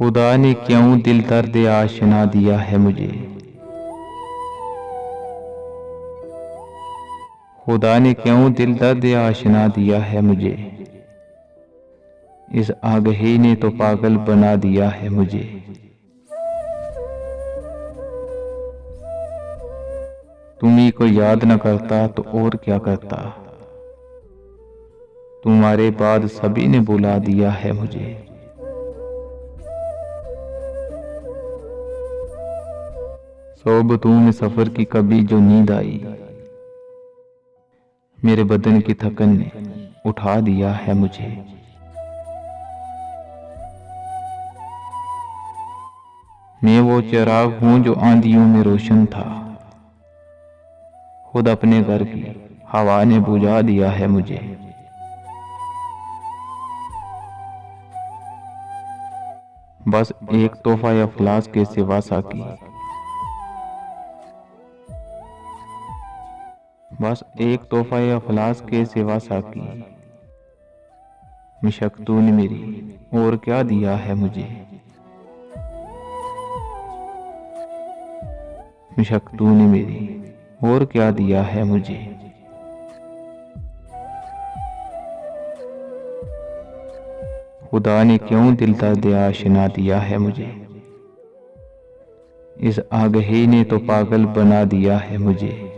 खुदा ने क्यों दिल दर्द आशना दिया है मुझे। खुदा ने क्यों दिल दर्द आशना दिया है मुझे। इस आगही ने तो पागल बना दिया है मुझे। तुम्ही को याद न करता तो और क्या करता। तुम्हारे बाद सभी ने बुला दिया है मुझे। सोबतों में सफर की कभी जो नींद आई, मेरे बदन की थकन ने उठा दिया है मुझे। मैं वो चिराग हूं जो आंधियों में रोशन था, खुद अपने घर की हवा ने बुझा दिया है मुझे। बस एक तोहफा अफलास के सिवा साकी, बस एक तोहफा अफलास के सिवा साकी, मिशक तूने मेरी और क्या दिया है मुझे। मिशक तूने मेरी और क्या दिया है मुझे। खुदा ने क्यों दिल दर्द आशना दिया है मुझे। इस आगही ने तो पागल बना दिया है मुझे।